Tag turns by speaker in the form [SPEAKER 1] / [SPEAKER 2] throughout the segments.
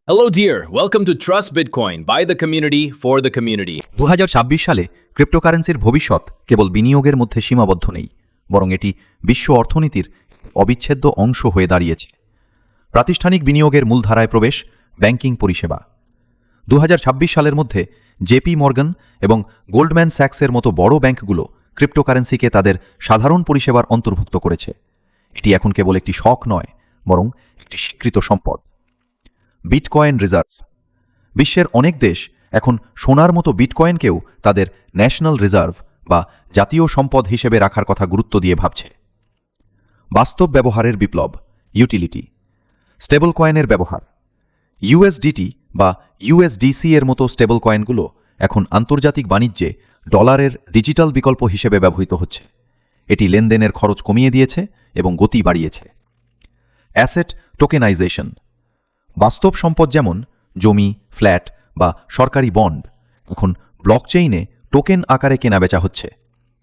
[SPEAKER 1] Hello, dear. Welcome to Trust Bitcoin by the community for the community.
[SPEAKER 2] 2026 সালে ক্রিপ্টোকারেন্সির ভবিষ্যৎ কেবল বিনিয়োগের মধ্যে সীমাবদ্ধ নেই, বরং এটি বিশ্ব অর্থনীতির অবিচ্ছেদ্য অংশ হয়ে দাঁড়িয়েছে। প্রাতিষ্ঠানিক বিনিয়োগের মূলধারায় প্রবেশ, ব্যাংকিং পরিষেবা। 2026 সালের মধ্যে জেপি মর্গান এবং গোল্ডম্যান স্যাক্সের মতো বড় ব্যাংকগুলো ক্রিপ্টোকারেন্সিকে তাদের সাধারণ পরিষেবার অন্তর্ভুক্ত করেছে। এটি এখন কেবল একটি শখ নয়, বরং একটি স্বীকৃত সম্পদ। Bitcoin reserve. বিশ্বের অনেক দেশ এখন সোনার মতো বিটকয়েনকেও তাদের ন্যাশনাল রিজার্ভ বা জাতীয় সম্পদ হিসেবে রাখার কথা গুরুত্ব দিয়ে ভাবছে। বাস্তব ব্যবহারের বিপ্লব, ইউটিলিটি। স্টেবল কয়েনের ব্যবহার। ইউএসডিটি বা ইউএসডিসি এর মতো স্টেবল কয়েনগুলো এখন আন্তর্জাতিক বাণিজ্যে ডলারের ডিজিটাল বিকল্প হিসেবে ব্যবহৃত হচ্ছে। এটি লেনদেনের খরচ কমিয়ে দিয়েছে এবং গতি বাড়িয়েছে। Asset tokenization. বাস্তব সম্পদ যেমন জমি, ফ্ল্যাট বা সরকারি বন্ড এখন ব্লকচেইনে টোকেন আকারে কেনাবেচা হচ্ছে।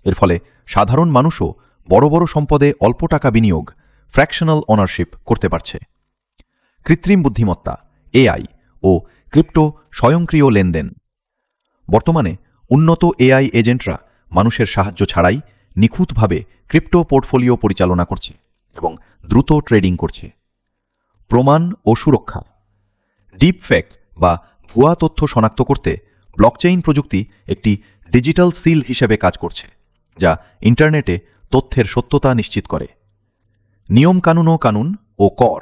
[SPEAKER 2] এর ফলে সাধারণ মানুষও বড় বড় সম্পদে অল্প টাকা বিনিয়োগ, ফ্র্যাকশনাল ওনারশিপ করতে পারছে। কৃত্রিম বুদ্ধিমত্তা, এআই ও ক্রিপ্টো স্বয়ংক্রিয় লেনদেন। বর্তমানে উন্নত এআই এজেন্টরা মানুষের সাহায্য ছাড়াই নিখুঁতভাবে ক্রিপ্টো পোর্টফোলিও পরিচালনা করছে এবং দ্রুত ট্রেডিং করছে। প্রমাণ ও সুরক্ষা। ডিপফেক বা ভুয়া তথ্য শনাক্ত করতে ব্লকচেইন প্রযুক্তি একটি ডিজিটাল সিল হিসেবে কাজ করছে, যা ইন্টারনেটে তথ্যের সত্যতা নিশ্চিত করে। কানুন ও কর,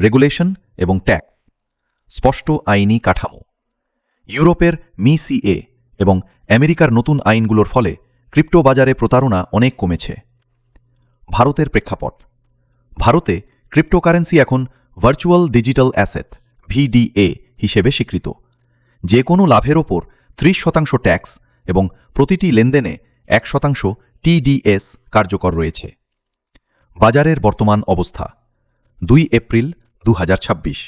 [SPEAKER 2] রেগুলেশন এবং ট্যাক্স। স্পষ্ট আইনি কাঠামো। ইউরোপের মিসিএ এবং আমেরিকার নতুন আইনগুলোর ফলে ক্রিপ্টো বাজারে প্রতারণা অনেক কমেছে। ভারতের প্রেক্ষাপট। ভারতে ক্রিপ্টোকারেন্সি এখন ভার্চুয়াল ডিজিটাল অ্যাসেট ভিডিএ হিসেবে স্বীকৃত। যে কোনো লাভের ওপর 30% ট্যাক্স এবং প্রতিটি লেনদেনে 1% টিডিএস কার্যকর রয়েছে। বাজারের বর্তমান অবস্থা 2 এপ্রিল 2026।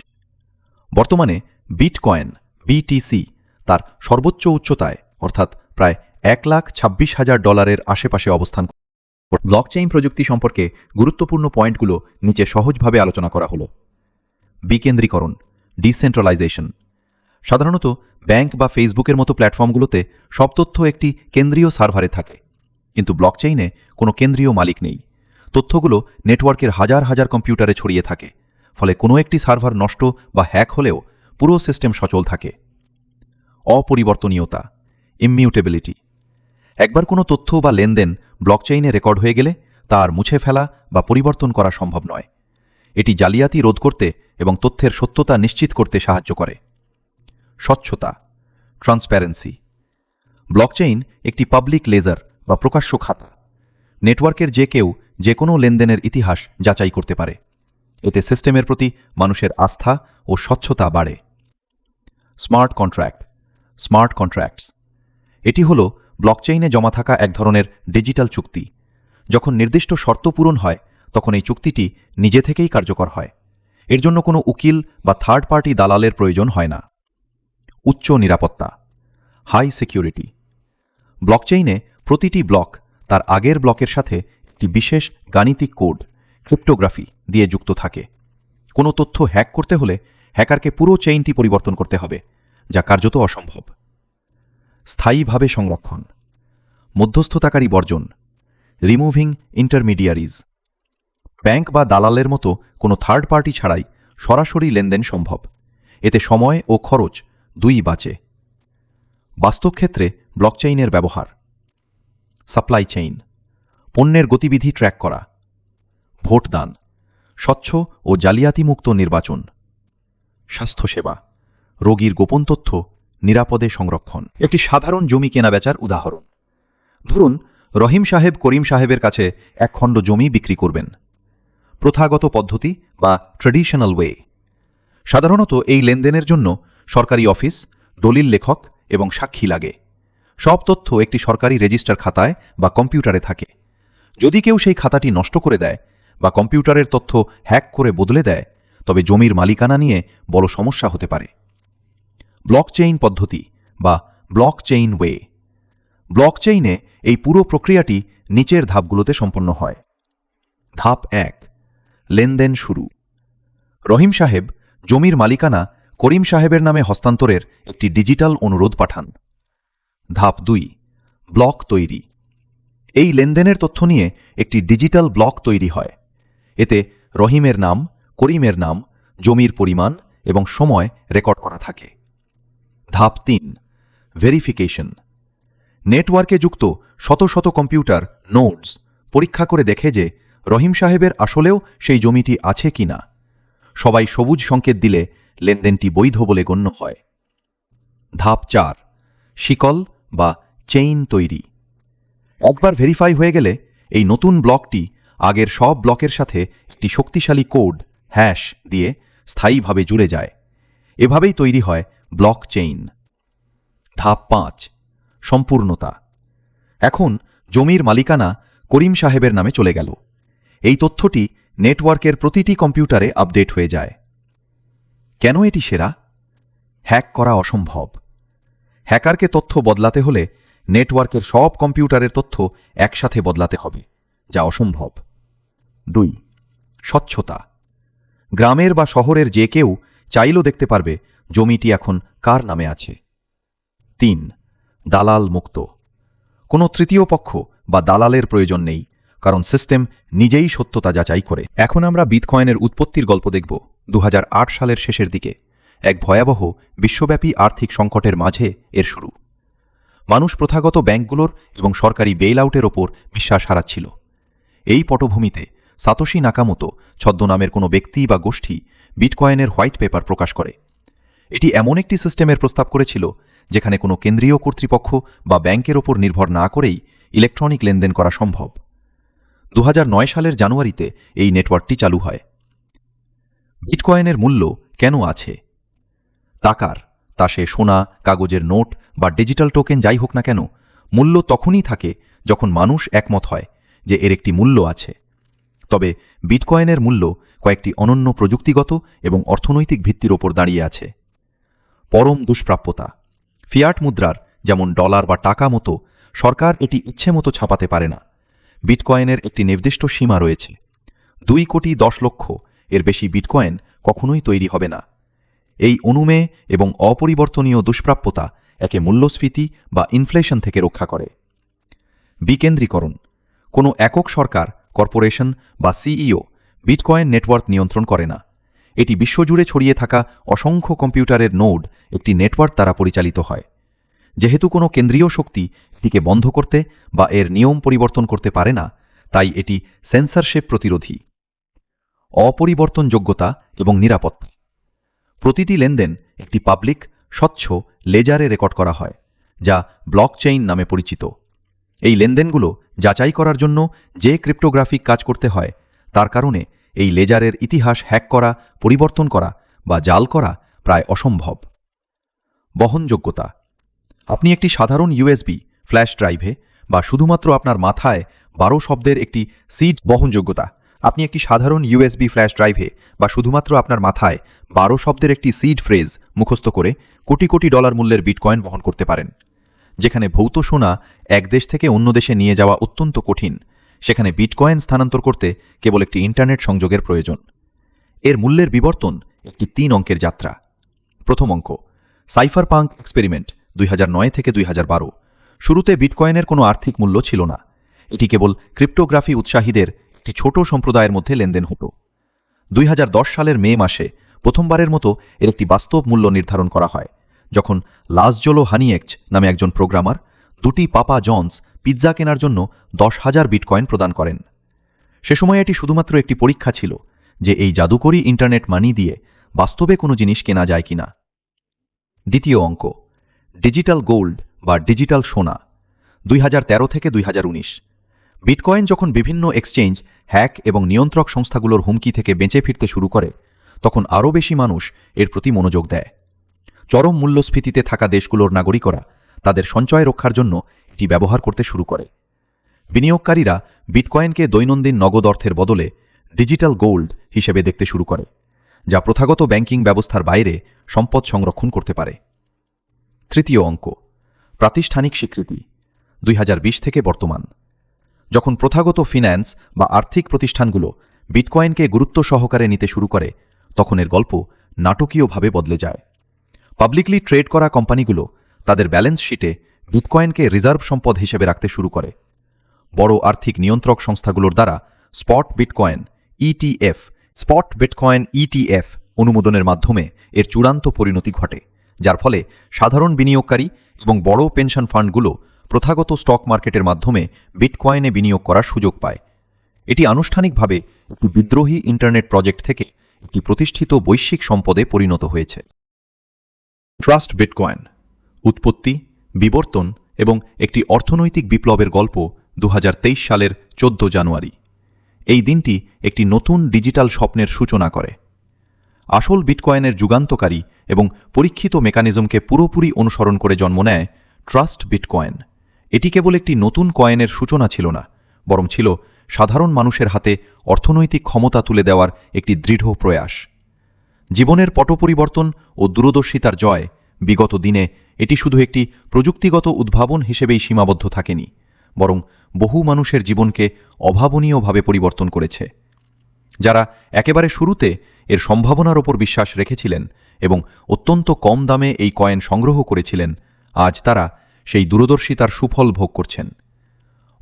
[SPEAKER 2] বর্তমানে বিটকয়েন বিটিসি তার সর্বোচ্চ উচ্চতায় অর্থাৎ প্রায় $1,26,000 আশেপাশে অবস্থান করে। ব্লকচেইন প্রযুক্তি সম্পর্কে গুরুত্বপূর্ণ পয়েন্টগুলো নিচে সহজভাবে আলোচনা করা হলো। বিকেন্দ্রীকরণ, ডিসেন্ট্রালাইজেশন। সাধারণত ব্যাংক বা ফেসবুকের মতো প্ল্যাটফর্মগুলোতে সব তথ্য একটি কেন্দ্রীয় সার্ভারে থাকে, কিন্তু ব্লকচেইনে কোনো কেন্দ্রীয় মালিক নেই। তথ্যগুলো নেটওয়ার্কের হাজার হাজার কম্পিউটারে ছড়িয়ে থাকে, ফলে কোনো একটি সার্ভার নষ্ট বা হ্যাক হলেও পুরো সিস্টেম সচল থাকে। অপরিবর্তনীয়তা, ইমিউটেবিলিটি। একবার কোনো তথ্য বা লেনদেন ব্লকচেইনে রেকর্ড হয়ে গেলে তা আর মুছে ফেলা বা পরিবর্তন করা সম্ভব নয়। এটি জালিয়াতি রোধ করতে এবং তথ্যের সত্যতা নিশ্চিত করতে সাহায্য করে। স্বচ্ছতা, ট্রান্সপ্যারেন্সি। ব্লকচেইন একটি পাবলিক লেজার বা প্রকাশ্য খাতা। নেটওয়ার্কের যে কেউ যে কোনো লেনদেনের ইতিহাস যাচাই করতে পারে। এতে সিস্টেমের প্রতি মানুষের আস্থা ও স্বচ্ছতা বাড়ে। Smart contracts. এটি হল ব্লকচেইনে জমা থাকা এক ধরনের ডিজিটাল চুক্তি। যখন নির্দিষ্ট শর্ত পূরণ হয় তখন এই চুক্তিটি নিজে থেকেই কার্যকর হয়। এর জন্য কোনো উকিল বা থার্ড পার্টি দালালের প্রয়োজন হয় না। উচ্চ নিরাপত্তা, হাই সিকিউরিটি। ব্লকচেইনে প্রতিটি ব্লক তার আগের ব্লকের সাথে একটি বিশেষ গাণিতিক কোড, ক্রিপ্টোগ্রাফি দিয়ে যুক্ত থাকে। কোনো তথ্য হ্যাক করতে হলে হ্যাকারকে পুরো চেইনটি পরিবর্তন করতে হবে, যা কার্যত অসম্ভব। স্থায়ীভাবে সংরক্ষণ, মধ্যস্থতাকারী বর্জন, রিমুভিং ইন্টারমিডিয়ারিজ। ব্যাংক বা দালালের মতো কোনো থার্ড পার্টি ছাড়াই সরাসরি লেনদেন সম্ভব। এতে সময় ও খরচ দুই বাঁচে। বাস্তব ক্ষেত্রে ব্লকচেইনের ব্যবহার। সাপ্লাই চেইন, পণ্যের গতিবিধি ট্র্যাক করা। ভোটদান, স্বচ্ছ ও জালিয়াতিমুক্ত নির্বাচন। স্বাস্থ্যসেবা, রোগীর গোপন তথ্য নিরাপদে সংরক্ষণ। একটি সাধারণ জমি কেনাবেচার উদাহরণ। ধরুন রহিম সাহেব করিম সাহেবের কাছে এক খণ্ড জমি বিক্রি করবেন। প্রথাগত পদ্ধতি বা ট্র্যাডিশনাল ওয়ে। সাধারণত এই লেনদেনের জন্য সরকারি অফিস, দলিল লেখক এবং সাক্ষী লাগে। সব তথ্য একটি সরকারি রেজিস্টার খাতায় বা কম্পিউটারে থাকে। যদি কেউ সেই খাতাটি নষ্ট করে দেয় বা কম্পিউটারের তথ্য হ্যাক করে বদলে দেয়, তবে জমির মালিকানা নিয়ে বড় সমস্যা হতে পারে। ব্লকচেইন পদ্ধতি বা ব্লকচেইন ওয়ে। ব্লকচেইনে এই পুরো প্রক্রিয়াটি নিচের ধাপগুলোতে সম্পন্ন হয়। ধাপ 1, লেনদেন শুরু। রহিম সাহেব জমির মালিকানা করিম সাহেবের নামে হস্তান্তরের একটি ডিজিটাল অনুরোধ পাঠান। ধাপ 2, ব্লক তৈরি। এই লেনদেনের তথ্য নিয়ে একটি ডিজিটাল ব্লক তৈরি হয়। এতে রহিমের নাম, করিমের নাম, জমির পরিমাণ এবং সময় রেকর্ড করা থাকে। ধাপ 3, ভেরিফিকেশন। নেটওয়ার্কে যুক্ত শত শত কম্পিউটার নোডস পরীক্ষা করে দেখে যে রহিম সাহেবের আসলেও সেই জমিটি আছে কিনা। সবাই সবুজ সংকেত দিলে লেনদেনটি বৈধ বলে গণ্য হয়। ধাপ 4, শিকল বা চেইন তৈরি। একবার ভেরিফাই হয়ে গেলে এই নতুন ব্লকটি আগের সব ব্লকের সাথে একটি শক্তিশালী কোড হ্যাশ দিয়ে স্থায়ীভাবে জুড়ে যায়। এভাবেই তৈরি হয় ব্লক চেইন। ধাপ 5, সম্পূর্ণতা। এখন জমির মালিকানা করিম সাহেবের নামে চলে গেল। এই তথ্যটি নেটওয়ার্কের প্রতিটি কম্পিউটারে আপডেট হয়ে যায়। কেন এটি সেরা? হ্যাক করা অসম্ভব। হ্যাকারকে তথ্য বদলাতে হলে নেটওয়ার্কের সব কম্পিউটারের তথ্য একসাথে বদলাতে হবে, যা অসম্ভব। 2, স্বচ্ছতা। গ্রামের বা শহরের যে কেউ চাইলেও দেখতে পারবে জমিটি এখন কার নামে আছে। 3, দালাল মুক্ত। কোনো তৃতীয় পক্ষ বা দালালের প্রয়োজন নেই, কারণ সিস্টেম নিজেই সত্যতা যাচাই করে। এখন আমরা বিটকয়েনের উৎপত্তির গল্প দেখব 2008 সালের শেষের দিকে। এক ভয়াবহ বিশ্বব্যাপী আর্থিক সংকটের মাঝে এর শুরু। মানুষ প্রথাগত ব্যাংকগুলোর এবং সরকারি বেইল আউটের ওপর বিশ্বাস হারাচ্ছিল। এই পটভূমিতে সাতোশি নাকামোতো ছদ্মনামের কোনো ব্যক্তি বা গোষ্ঠী বিটকয়েনের হোয়াইট পেপার প্রকাশ করে। এটি এমন একটি সিস্টেমের প্রস্তাব করেছিল যেখানে কোনো কেন্দ্রীয় কর্তৃপক্ষ বা ব্যাংকের ওপর নির্ভর না করেই ইলেকট্রনিক লেনদেন করা সম্ভব। 2009 সালের জানুয়ারিতে এই নেটওয়ার্কটি চালু হয়। বিটকয়েনের মূল্য কেন আছে? টাকার, তা সে সোনা, কাগজের নোট বা ডিজিটাল টোকেন যাই হোক না কেন, মূল্য তখনই থাকে যখন মানুষ একমত হয় যে এর একটি মূল্য আছে। তবে বিটকয়েনের মূল্য কয়েকটি অনন্য প্রযুক্তিগত এবং অর্থনৈতিক ভিত্তির ওপর দাঁড়িয়ে আছে। পরম দুষ্প্রাপ্যতা। ফিয়াট মুদ্রার যেমন ডলার বা টাকা মতো সরকার এটি ইচ্ছে মতো ছাপাতে পারে না। বিটকয়েনের একটি নির্দিষ্ট সীমা রয়েছে। 2,10,00,000 এর বেশি বিটকয়েন কখনোই তৈরি হবে না। এই অনুমেয় এবং অপরিবর্তনীয় দুষ্প্রাপ্যতা একে মূল্যস্ফীতি বা ইনফ্লেশন থেকে রক্ষা করে। বিকেন্দ্রীকরণ। কোনো একক সরকার, কর্পোরেশন বা সিইও বিটকয়েন নেটওয়ার্ক নিয়ন্ত্রণ করে না। এটি বিশ্বজুড়ে ছড়িয়ে থাকা অসংখ্য কম্পিউটারের নোড একটি নেটওয়ার্ক দ্বারা পরিচালিত হয়। যেহেতু কোনো কেন্দ্রীয় শক্তি এটিকে বন্ধ করতে বা এর নিয়ম পরিবর্তন করতে পারে না, তাই এটি সেন্সরশিপ প্রতিরোধী। অপরিবর্তনযোগ্যতা এবং নিরাপত্তা। প্রতিটি লেনদেন একটি পাবলিক, স্বচ্ছ লেজারে রেকর্ড করা হয়, যা ব্লকচেইন নামে পরিচিত। এই লেনদেনগুলো যাচাই করার জন্য যে ক্রিপ্টোগ্রাফিক কাজ করতে হয়, তার কারণে এই লেজারের ইতিহাস হ্যাক করা, পরিবর্তন করা বা জাল করা প্রায় অসম্ভব। বহনযোগ্যতা। আপনি একটি সাধারণ ইউএসবি ফ্ল্যাশ ড্রাইভে বা শুধুমাত্র আপনার মাথায় 12 শব্দের একটি সিড বহনযোগ্যতা। আপনি একটি সাধারণ ইউএসবি ফ্ল্যাশ ড্রাইভে বা শুধুমাত্র আপনার মাথায় 12 শব্দের একটি সিড ফ্রেজ মুখস্থ করে কোটি কোটি ডলার মূল্যের বিটকয়েন বহন করতে পারেন। যেখানে ভৌত সোনা এক দেশ থেকে অন্য দেশে নিয়ে যাওয়া অত্যন্ত কঠিন, সেখানে বিটকয়েন স্থানান্তর করতে কেবল একটি ইন্টারনেট সংযোগের প্রয়োজন। এর মূল্যের বিবর্তন একটি 3 অঙ্কের যাত্রা। প্রথম অঙ্ক, সাইফারপাঙ্ক এক্সপেরিমেন্ট 2009 থেকে 2012। শুরুতে বিটকয়েনের কোনো আর্থিক মূল্য ছিল না। এটি কেবল ক্রিপ্টোগ্রাফি উৎসাহীদের একটি ছোট সম্প্রদায়ের মধ্যে লেনদেন হতো। 2010 সালের মে মাসে প্রথমবারের মতো এর একটি বাস্তব মূল্য নির্ধারণ করা হয়, যখন লাসজোলো হানিয়েকচ নামে একজন প্রোগ্রামার 2টি পাপা জনস পিৎজা কেনার জন্য 10,000 বিটকয়েন প্রদান করেন। সে সময় এটি শুধুমাত্র একটি পরীক্ষা ছিল যে এই জাদুকরী ইন্টারনেট মানি দিয়ে বাস্তবে কোনো জিনিস কেনা যায় কিনা। দ্বিতীয় অঙ্ক, ডিজিটাল গোল্ড বা ডিজিটাল সোনা 2013 থেকে 2019। বিটকয়েন যখন বিভিন্ন এক্সচেঞ্জ, হ্যাক এবং নিয়ন্ত্রক সংস্থাগুলোর হুমকি থেকে বেঁচে ফিরতে শুরু করে, তখন আরও বেশি মানুষ এর প্রতি মনোযোগ দেয়। চরম মূল্যস্ফীতিতে থাকা দেশগুলোর নাগরিকরা তাদের সঞ্চয় রক্ষার জন্য এটি ব্যবহার করতে শুরু করে। বিনিয়োগকারীরা বিটকয়েনকে দৈনন্দিন নগদ অর্থের বদলে ডিজিটাল গোল্ড হিসেবে দেখতে শুরু করে, যা প্রথাগত ব্যাংকিং ব্যবস্থার বাইরে সম্পদ সংরক্ষণ করতে পারে। তৃতীয় অঙ্ক, প্রাতিষ্ঠানিক স্বীকৃতি 2020 থেকে বর্তমান। যখন প্রথাগত ফিন্যান্স বা আর্থিক প্রতিষ্ঠানগুলো বিটকয়েনকে গুরুত্ব সহকারে নিতে শুরু করে, তখন এর গল্প নাটকীয়ভাবে বদলে যায়। পাবলিকলি ট্রেড করা কোম্পানিগুলো তাদের ব্যালেন্স শিটে বিটকয়েনকে রিজার্ভ সম্পদ হিসেবে রাখতে শুরু করে। বড় আর্থিক নিয়ন্ত্রক সংস্থাগুলোর দ্বারা স্পট বিটকয়েন ইটিএফ অনুমোদনের মাধ্যমে এর চূড়ান্ত পরিণতি ঘটে, যার ফলে সাধারণ বিনিয়োগকারী এবং বড় পেনশন ফান্ডগুলো প্রথাগত স্টক মার্কেটের মাধ্যমে বিটকয়েনে বিনিয়োগ করার সুযোগ পায়। এটি আনুষ্ঠানিকভাবে একটি বিদ্রোহী ইন্টারনেট প্রজেক্ট থেকে একটি প্রতিষ্ঠিত বৈশ্বিক সম্পদে পরিণত হয়েছে।
[SPEAKER 3] ট্রাস্ট বিটকয়েন উৎপত্তি, বিবর্তন এবং একটি অর্থনৈতিক বিপ্লবের গল্প 2023 সালের 14 জানুয়ারি। এই দিনটি একটি নতুন ডিজিটাল স্বপ্নের সূচনা করে। আসল বিটকয়েনের যুগান্তকারী এবং পরীক্ষিত মেকানিজমকে পুরোপুরি অনুসরণ করে জন্ম নেয় ট্রাস্ট বিটকয়েন। এটি কেবল একটি নতুন কয়েনের সূচনা ছিল না, বরং ছিল সাধারণ মানুষের হাতে অর্থনৈতিক ক্ষমতা তুলে দেওয়ার একটি দৃঢ় প্রয়াস। জীবনের পট পরিবর্তন ও দূরদর্শিতার জয়। বিগত দিনে এটি শুধু একটি প্রযুক্তিগত উদ্ভাবন হিসেবেই সীমাবদ্ধ থাকেনি, বরং বহু মানুষের জীবনকে অভাবনীয়ভাবে পরিবর্তন করেছে। যারা একেবারে শুরুতে এর সম্ভাবনার ওপর বিশ্বাস রেখেছিলেন এবং অত্যন্ত কম দামে এই কয়েন সংগ্রহ করেছিলেন, আজ তারা সেই দূরদর্শিতার সুফল ভোগ করছেন।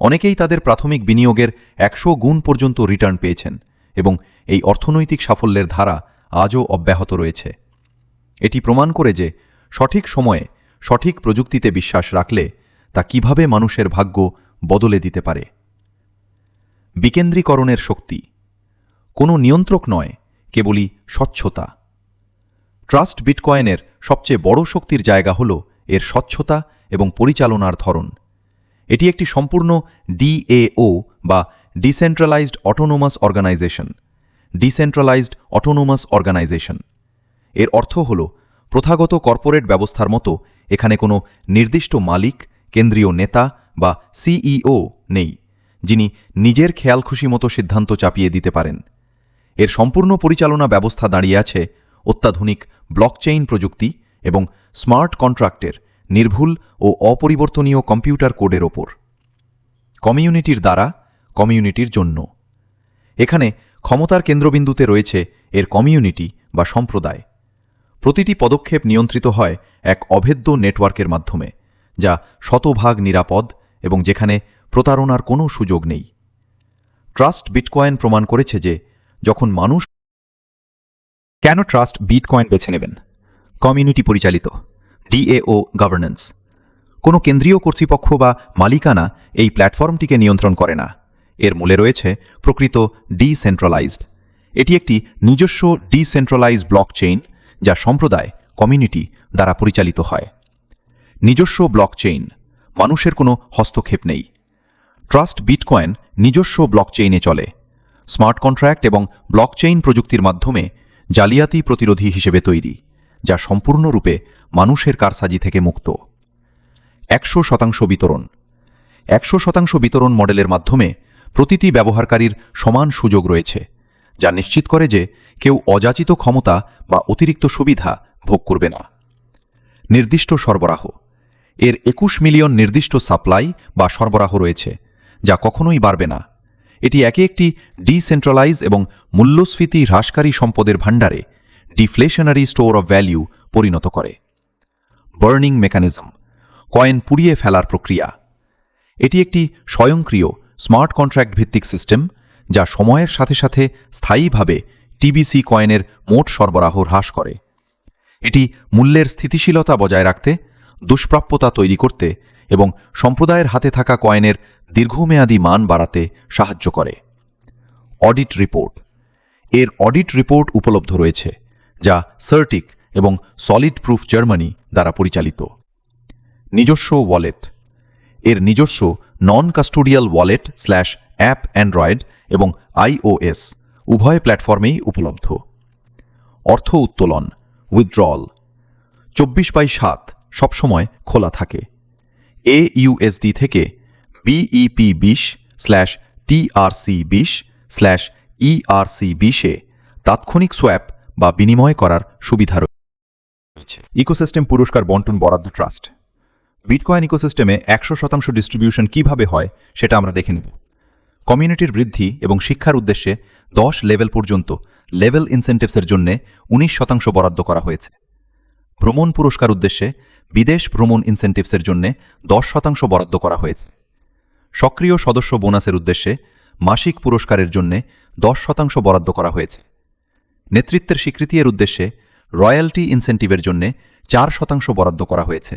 [SPEAKER 3] অনেকেই তাদের প্রাথমিক বিনিয়োগের 100 গুণ পর্যন্ত রিটার্ন পেয়েছেন এবং এই অর্থনৈতিক সাফল্যের ধারা আজও অব্যাহত রয়েছে। এটি প্রমাণ করে যে সঠিক সময়ে সঠিক প্রযুক্তিতে বিশ্বাস রাখলে তা কিভাবে মানুষের ভাগ্য বদলে দিতে পারে। বিকেন্দ্রীকরণের শক্তি কোনো নিয়ন্ত্রক নয়, কেবলই স্বচ্ছতা। ট্রাস্ট বিটকয়েনের সবচেয়ে বড় শক্তির জায়গা হল এর স্বচ্ছতা এবং পরিচালনার ধরন। এটি একটি সম্পূর্ণ ডিএও বা ডিসেন্ট্রালাইজড অটোনোমাস অর্গানাইজেশন। এর অর্থ হল প্রথাগত কর্পোরেট ব্যবস্থার মতো এখানে কোনো নির্দিষ্ট মালিক, কেন্দ্রীয় নেতা বা সিইও নেই, যিনি নিজের খেয়ালখুশি মতো সিদ্ধান্ত চাপিয়ে দিতে পারেন। এর সম্পূর্ণ পরিচালনা ব্যবস্থা দাঁড়িয়ে আছে অত্যাধুনিক ব্লকচেইন প্রযুক্তি এবং স্মার্ট কন্ট্রাক্টের নির্ভুল ও অপরিবর্তনীয় কম্পিউটার কোডের ওপর। কমিউনিটির দ্বারা, কমিউনিটির জন্য। এখানে ক্ষমতার কেন্দ্রবিন্দুতে রয়েছে এর কমিউনিটি বা সম্প্রদায়। প্রতিটি পদক্ষেপ নিয়ন্ত্রিত হয় এক অভেদ্য নেটওয়ার্কের মাধ্যমে, যা শতভাগ নিরাপদ এবং যেখানে প্রতারণার কোনো সুযোগ নেই। ট্রাস্ট বিটকয়েন প্রমাণ করেছে যে যখন মানুষ
[SPEAKER 2] কেন ট্রাস্ট বিটকয়েন বেছে নেবেন? কমিউনিটি পরিচালিত ডিএও গভর্নেন্স। কোনো কেন্দ্রীয় কর্তৃপক্ষ বা মালিকানা এই প্ল্যাটফর্মটিকে নিয়ন্ত্রণ করে না। এর মূলে রয়েছে প্রকৃত ডিসেন্ট্রালাইজড। এটি একটি নিজস্ব ডিসেন্ট্রালাইজড ব্লকচেইন যা সম্প্রদায়, কমিউনিটি দ্বারা পরিচালিত হয়। নিজস্ব ব্লকচেইন, মানুষের কোনো হস্তক্ষেপ নেই। ট্রাস্ট বিটকয়েন নিজস্ব ব্লকচেইনে চলে। স্মার্ট কন্ট্রাক্ট এবং ব্লকচেইন প্রযুক্তির মাধ্যমে জালিয়াতি প্রতিরোধী হিসেবে তৈরি, যা সম্পূর্ণরূপে মানুষের কারসাজি থেকে মুক্ত। 100% বিতরণ। 100% বিতরণ মডেলের মাধ্যমে প্রতিটি ব্যবহারকারীর সমান সুযোগ রয়েছে, যা নিশ্চিত করে যে কেউ অযাচিত ক্ষমতা বা অতিরিক্ত সুবিধা ভোগ করবে না। নির্দিষ্ট সরবরাহ। এর 21 মিলিয়ন নির্দিষ্ট সাপ্লাই বা সরবরাহ রয়েছে, যা কখনোই বাড়বে না। এটি একে একটি ডিসেন্ট্রালাইজ এবং মূল্যস্ফীতি হ্রাসকারী সম্পদের ভাণ্ডারে, ডিফ্লেশনারি স্টোর অফ ভ্যালু পরিণত করে। বার্নিং মেকানিজম, কয়েন পুড়িয়ে ফেলার প্রক্রিয়া। এটি একটি স্বয়ংক্রিয় স্মার্ট কন্ট্রাক্ট ভিত্তিক সিস্টেম, যা সময়ের সাথে সাথে স্থায়ীভাবে টিবিসি কয়েনের মোট সরবরাহ হ্রাস করে। এটি মূল্যের স্থিতিশীলতা বজায় রাখতে, দুষ্প্রাপ্যতা তৈরি করতে এবং সম্প্রদায়ের হাতে থাকা কয়েনের দীর্ঘমেয়াদী মান বাড়াতে সাহায্য করে। Audit report. এর অডিট রিপোর্ট উপলব্ধ রয়েছে, যা সার্টিক এবং সলিড প্রুফ জার্মানি দ্বারা পরিচালিত। নিজস্ব ওয়ালেট। এর নিজস্ব নন কাস্টোডিয়াল ওয়ালেট অ্যাপ অ্যান্ড্রয়েড এবং iOS উভয় প্ল্যাটফর্মেই উপলব্ধ। অর্থ উত্তোলন উইথড্রল 24/7 সবসময় খোলা থাকে। AUSD থেকে BEP20/TRC20/ERC20 এ তাৎক্ষণিক সোয়াপ বা বিনিময় করার সুবিধা রয়েছে। ইকোসিস্টেম পুরস্কার বন্টন বরাদ্দ ট্রাস্ট। বিটকয়েন ইকোসিস্টেমে 100% ডিস্ট্রিবিউশন কিভাবে হয় সেটা আমরা দেখে নেব। কমিউনিটির বৃদ্ধি এবং শিক্ষার উদ্দেশ্যে 10 লেভেল পর্যন্ত লেভেল ইনসেন্টিভসের জন্য 19% বরাদ্দ করা হয়েছে। ভ্রমণ পুরস্কার উদ্দেশ্যে বিদেশ ভ্রমণ ইনসেন্টিভসের জন্য 10% বরাদ্দ করা হয়েছে। সক্রিয় সদস্য বোনাসের উদ্দেশ্যে মাসিক পুরস্কারের জন্য 10% বরাদ্দ করা হয়েছে। নেতৃত্বের স্বীকৃতি এর উদ্দেশ্যে রয়্যালটি ইনসেন্টিভের জন্য 4% বরাদ্দ করা হয়েছে।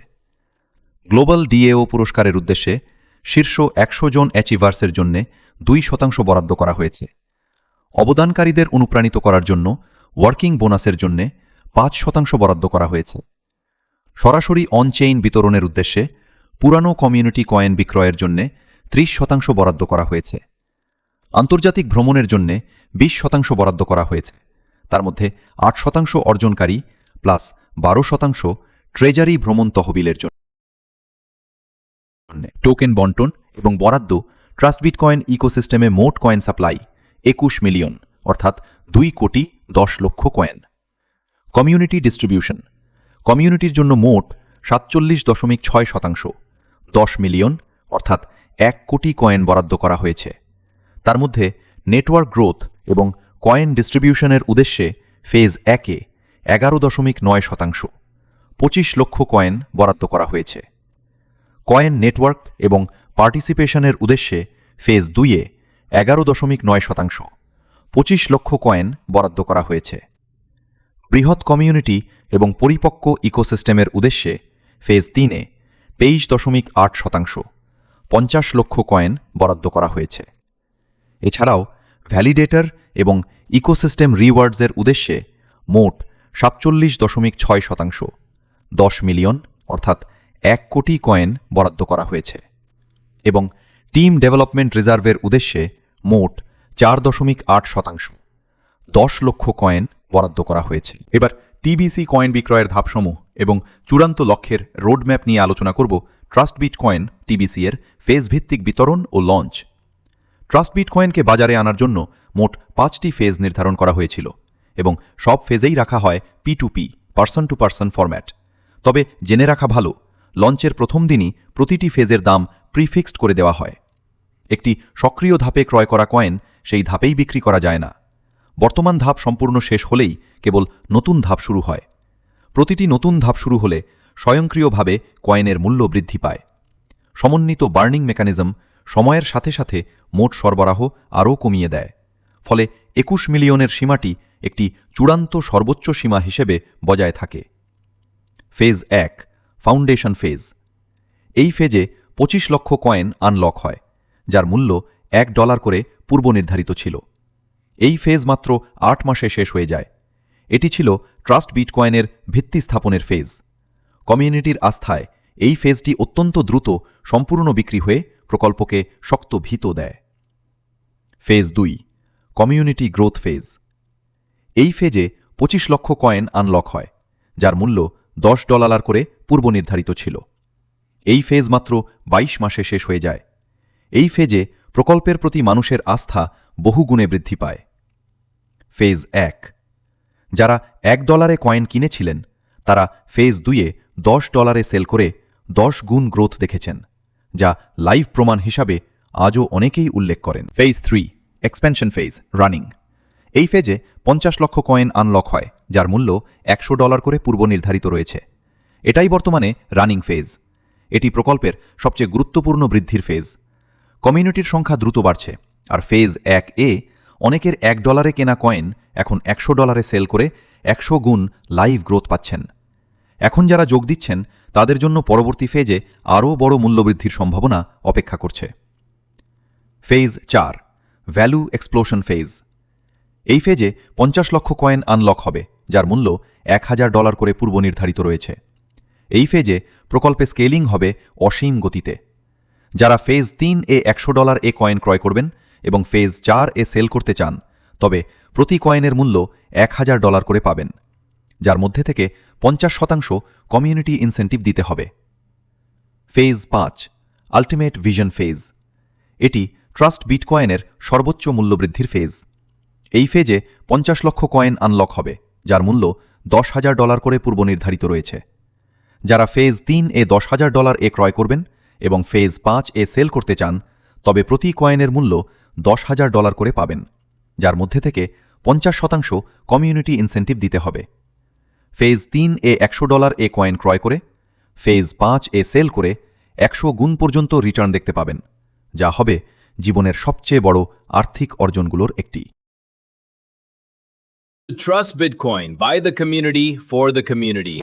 [SPEAKER 2] গ্লোবাল ডিএও পুরস্কারের উদ্দেশ্যে শীর্ষ 100 জন অ্যাচিভার্সের জন্য 2% বরাদ্দ করা হয়েছে। অবদানকারীদের অনুপ্রাণিত করার জন্য ওয়ার্কিং বোনাসের জন্য 5% বরাদ্দ করা হয়েছে। সরাসরি অনচেইন বিতরণের উদ্দেশ্যে পুরানো কমিউনিটি কয়েন বিক্রয়ের জন্য 30% বরাদ্দ করা হয়েছে। আন্তর্জাতিক ভ্রমণের জন্য 20% বরাদ্দ করা হয়েছে। তার মধ্যে 8% অর্জনকারী প্লাস 12% ট্রেজারি ভ্রমণ তহবিলের জন্য। টোকেন বন্টন এবং বরাদ্দ ট্রাস্ট বিটকয়েন ইকোসিস্টেমে মোট কয়েন সাপ্লাই 21 মিলিয়ন অর্থাৎ 2,10,00,000 কয়েন। কমিউনিটি ডিস্ট্রিবিউশন কমিউনিটির জন্য মোট 47.6%, 10 মিলিয়ন অর্থাৎ 1 কোটি কয়েন বরাদ্দ করা হয়েছে। তার মধ্যে নেটওয়ার্ক গ্রোথ এবং কয়েন ডিস্ট্রিবিউশনের উদ্দেশ্যে ফেজ 1-এ 11.9%, 25 লক্ষ কয়েন বরাদ্দ করা হয়েছে। কয়েন নেটওয়ার্ক এবং পার্টিসিপেশনের উদ্দেশ্যে ফেজ 2-এ 11.9%, 25 লক্ষ কয়েন বরাদ্দ করা হয়েছে। বৃহৎ কমিউনিটি এবং পরিপক্ক ইকোসিস্টেমের উদ্দেশ্যে ফেজ 3-এ 23.8%, 50 লক্ষ কয়েন বরাদ্দ করা হয়েছে। এছাড়াও ভ্যালিডেটর এবং ইকোসিস্টেম রিওয়ার্ডসের উদ্দেশ্যে মোট 47.6%, 10 মিলিয়ন অর্থাৎ 1 কোটি কয়েন বরাদ্দ করা হয়েছে এবং টিম ডেভেলপমেন্ট রিজার্ভের উদ্দেশ্যে মোট 4.8%, 10 লক্ষ কয়েন বরাদ্দ করা হয়েছে।
[SPEAKER 3] এবার টিবিসি কয়েন বিক্রয়ের ধাপসমূহ এবং চূড়ান্ত লক্ষ্যের রোডম্যাপ নিয়ে আলোচনা করব ট্রাস্ট বিটকয়েন টিবিসি এর ফেজ ভিত্তিক বিতরণ ও লঞ্চ। ট্রাস্ট বিটকয়েনকে বাজারে আনার জন্য মোট 5টি ফেজ নির্ধারণ করা হয়েছিল এবং সব ফেজেই রাখা হয় P2P person to person format. তবে জেনে রাখা ভালো, লঞ্চের প্রথম দিনই প্রতিটি ফেজের দাম প্রিফিক্সড করে দেওয়া হয়। একটি সক্রিয় ধাপে ক্রয় করা কয়েন সেই ধাপেই বিক্রি করা যায় না। বর্তমান ধাপ সম্পূর্ণ শেষ হলেই কেবল নতুন ধাপ শুরু হয়। প্রতিটি নতুন ধাপ শুরু হলে স্বয়ংক্রিয়ভাবে কয়েনের মূল্য বৃদ্ধি পায়। সমন্বিত বার্নিং মেকানিজম সময়ের সাথে সাথে মোট সরবরাহ আরও কমিয়ে দেয়। ফলে 21 মিলিয়নের সীমাটি একটি চূড়ান্ত সর্বোচ্চ সীমা হিসেবে বজায় থাকে। Phase 1 foundation phase. এই ফেজে 25 লক্ষ কয়েন আনলক হয়, যার মূল্য $1 করে পূর্ব নির্ধারিত ছিল। এই ফেজ মাত্র 8 মাসে শেষ হয়ে যায়। এটি ছিল ট্রাস্ট বিটকয়েনের ভিত্তি স্থাপনের ফেজ। কমিউনিটির আস্থায় এই ফেজটি অত্যন্ত দ্রুত সম্পূর্ণ বিক্রি হয়ে প্রকল্পকে শক্ত ভিত দেয়। Phase 2 community growth phase. এই ফেজে 25 লক্ষ কয়েন আনলক হয়, যার মূল্য $10 করে পূর্ব নির্ধারিত ছিল। এই ফেজ মাত্র 22 মাসে শেষ হয়ে যায়। এই ফেজে প্রকল্পের প্রতি মানুষের আস্থা বহুগুণে বৃদ্ধি পায়। ফেজ 1 যারা $1 কয়েন কিনেছিলেন তারা ফেজ 2-এ $10 সেল করে 10 গুণ গ্রোথ দেখেছেন, যা লাইভ প্রমাণ হিসাবে আজও অনেকেই উল্লেখ করেন। Phase 3 expansion phase running. এই ফেজে 50 লক্ষ কয়েন আনলক হয়, যার মূল্য $100 করে পূর্ব নির্ধারিত রয়েছে। এটাই বর্তমানে রানিং ফেজ। এটি প্রকল্পের সবচেয়ে গুরুত্বপূর্ণ বৃদ্ধির ফেজ। কমিউনিটির সংখ্যা দ্রুত বাড়ছে, আর ফেজ 1-এ অনেকের $1 কেনা কয়েন এখন $100 সেল করে 100 গুণ লাইভ গ্রোথ পাচ্ছেন। এখন যারা যোগ দিচ্ছেন তাদের জন্য পরবর্তী ফেজে আরও বড় মূল্যবৃদ্ধির সম্ভাবনা অপেক্ষা করছে। Phase 4 value explosion phase. এই ফেজে 50 লক্ষ কয়েন আনলক হবে, যার মূল্য $1000 করে পূর্ব নির্ধারিত রয়েছে। এই ফেজে প্রকল্পে স্কেলিং হবে অসীম গতিতে। যারা ফেজ 3-এ $100 কয়েন ক্রয় করবেন এবং ফেজ 4-এ সেল করতে চান, তবে প্রতি কয়েনের মূল্য $1000 করে পাবেন, যার মধ্যে থেকে 50% কমিউনিটি ইনসেন্টিভ দিতে হবে। Phase 5 ultimate vision phase. এটি ট্রাস্ট বিটকয়েনের সর্বোচ্চ মূল্যবৃদ্ধির ফেজ। এই ফেজে 50 লক্ষ কয়েন আনলক হবে, যার মূল্য $10,000 করে পূর্ব নির্ধারিত রয়েছে। যারা ফেজ 3-এ $10,000 ক্রয় করবেন এবং ফেজ 5-এ সেল করতে চান, তবে প্রতি কয়েনের মূল্য $10,000 করে পাবেন, যার মধ্যে থেকে 50% কমিউনিটি ইনসেন্টিভ দিতে হবে। ফেজ 3 এ $100 এ কয়েন ক্রয় করে ফেজ 5 এ সেল করে 100 গুণ পর্যন্ত রিটার্ন দেখতে পাবেন, যা হবে জীবনের সবচেয়ে বড় আর্থিক অর্জনগুলোর একটি।
[SPEAKER 1] Trust Bitcoin by the community for the community.